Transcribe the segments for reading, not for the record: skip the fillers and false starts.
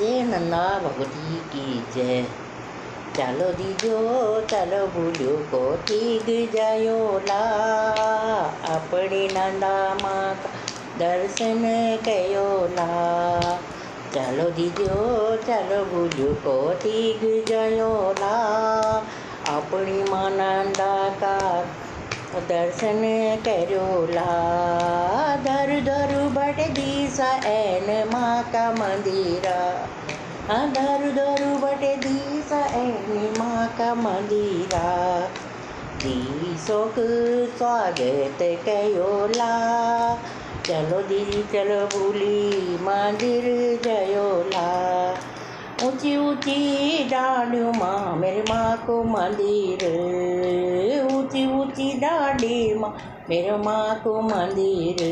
जय नंदा भगवती की जय। ચાલો દીજો ચાલો ભૂલ્યો કોઠી ગજાયો લા આપણે નંદામાં દર્શન કયો લા ચાલો દીજો ચાલો ભૂલ્યો કોઠી ગજાયો લા આપણી માં નંદા કા દર્શન કર્યો લા ધર ધર બટ દીસા એન મા કા મંદિરા धरु धरु बटे दीसा एनी माँ का मंदिरा दीसोक स्वागत कयोला चलो दीदी चलो भूली मंदिर जयोला ऊंची ऊंची डांडियों माँ मेरी माँ को मंदिर ऊंची ऊंची डांडी माँ मेरे माँ को मंदिर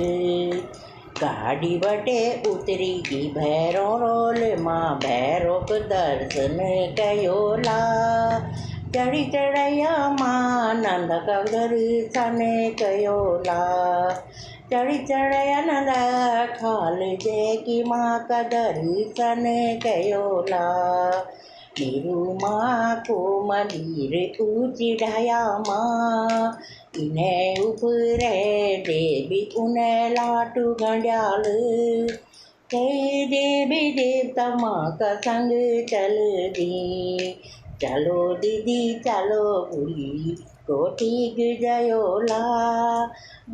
गाड़ी बटे उतरी की भैरो रोल माँ भैरो को दर्शन कयोला चढ़ी चढ़ैया माँ नंद का दर्शन कयोला चढ़ी चढ़ैया नंद खाल जय की माँ का दर्शन कयोला मेरू माँ को मंदिर ऊँची ढाया माँ इन्हें ऊपर देवी उन्हें लाटू गंड्याल कई देवी देवता माँ का संग चल दी चलो दीदी चलो भूली कोठी गयोला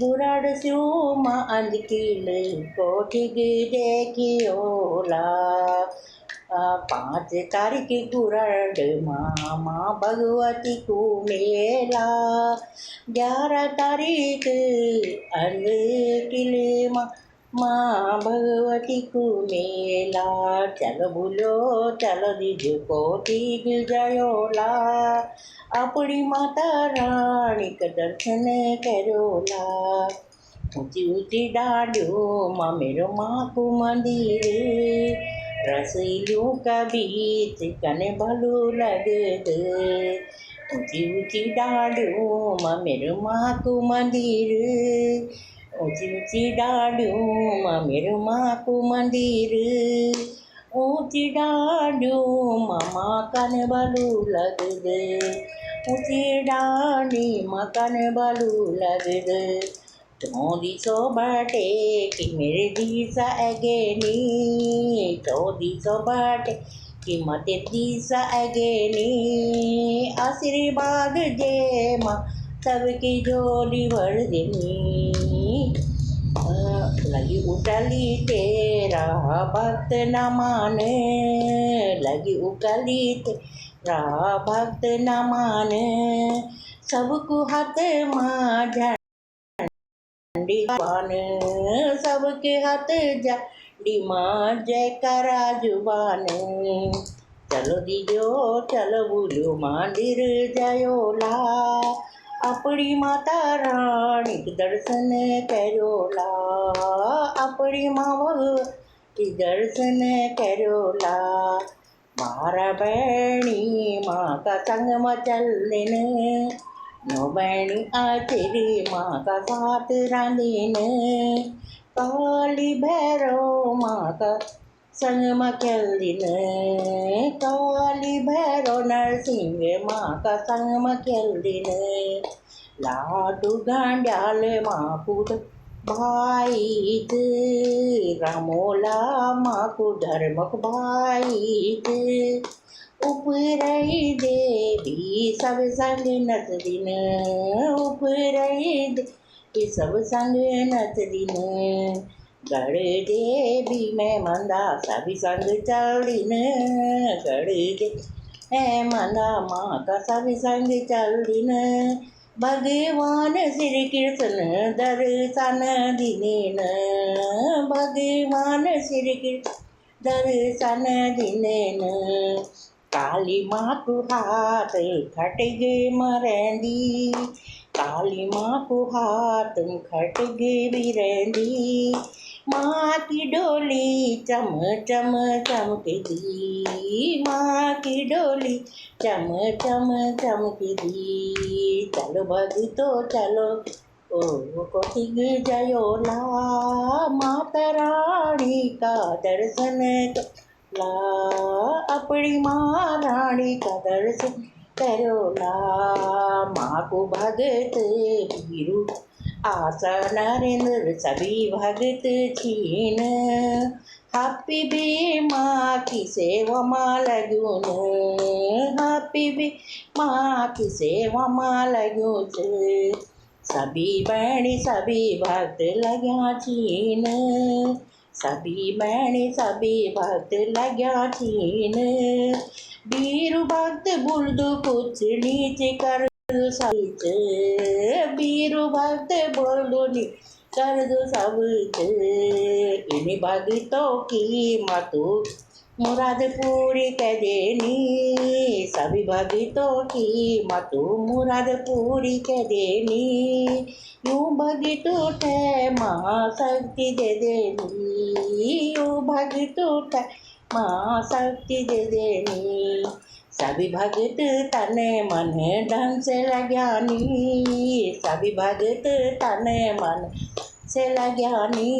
बुराड़ स्यू माँ अंधकिल कोठी देखियोला 5 तारीख गुरड माँ भगवती को मेला 11 तारीख किले माँ भगवती को मेला चलो बोलो चलो दीजिए कोठी गयोला अपनी माता रानी का दर्शन करोला ऊंची ऊंची डाडियों माँ मेरो माँ को मंदिर रसीलियों का बीच कने भलो लगे ऊंची ऊंची डाडियों माँ मेरे माँ को मंदिर ऊंची ऊंची डाडियों माँ मेरे माँ को मंदिर ऊंची डाडियों माँ कने भलो लगे ऊंची डाडी माँ कने भलो लगे तो दिसो बाटे कि मेरे दिशा अगेनी तो दिसो बाटे कि मते दिशा अगेनी आशीर्वाद जे माँ सबकी जोड़ी भर देनी लगी उकली तेरा भक्त न माने लगी उकली तेरा भक्त न माने सबको हाथ माँ जुबान सबके हाथ जाडी माँ जयकारा जुबान चलो दीजो चलो बोलो मंदिर जयोला अपनी माता रानी दर्शन करोला अपनी माँ भगवती दर्शन करोला मारा बहनी माँ का संग मचलने नो बहनी आचरी माँ का साथ रांधीन काली भैरव माँ का संग मचलदिन काली भैरव नरसिंह माँ का संग मचलदिन लाडू गांड्याल माँ पुत भाई रामोला माँ को धर्मक भाई उपरई देवी सब संग नच दिन उपरई देवी सब संग नच दिन गढ़ देवी में मंदा सभी संग चल दिन गढ़ देवी मंदा माँ का सभी संग चल दिन भगवान श्री कृष्ण दर्शन दिनेन भगवान श्री कृष्ण दर्शन दिनेन काली माँ को हाथ खट गे मरेंदी काली माँ को हाथ खट गे भी रेंदी माँ की डोली चम चम चमकदी माँ की डोली चम चम चमकदी चलो भगतो चलो ओ कोठी जयोला माता रानी का दर्शन ला अपनी माँ रानी का दर्शन करो ला। माँ को भगत वीरू आशा नरेंद्र सभी भगत छीन। हापी बे माँ की सेवा माँ लगून। हापी बे माँ की सेवा माँ लगून। सभी बहनी सभी भक्त लग्या छीन। सभी बहनी सभी भक्त लग्या छीन। बीरू भक्त बुल्दू कुछ नीचे कर दो सब। बीरू भक्त बुल्दू कर दो सब। इन भक्तों की मतु मुराद पूरी कर देनी। सभी भक्तों की मतु मुराद पूरी कर देनी। यूं भक्तों है महाशक्ति दे देनी। यूं भक्तों है महाशक्ति दे देनी। सभी भक्त तन मन ढंग से लगानी। सभी भक्त तन मन से लगानी।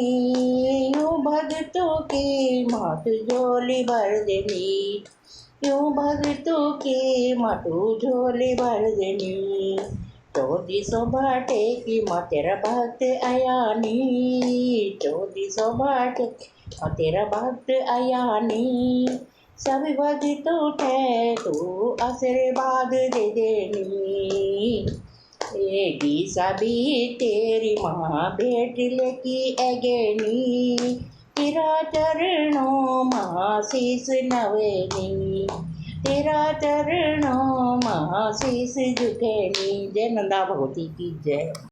यूं भक्तों की मात झोली भर देनी। यूं भक्तों की मातू झोली भर देनी। 1400 बाटे की माँ तेरा भक्त आयानी। 1400 बाटे माँ तेरा भक्त आयानी। सभी भक्तों ठे तू आशीर्वाद दे देनी। एगी सभी तेरी माँ भेंट लेकी अगेनी। तेरा चरणों माँ शीस नवेनी। तेरा चरणों माँ शीस झुकेनी। जय नंदा भगवती की जय।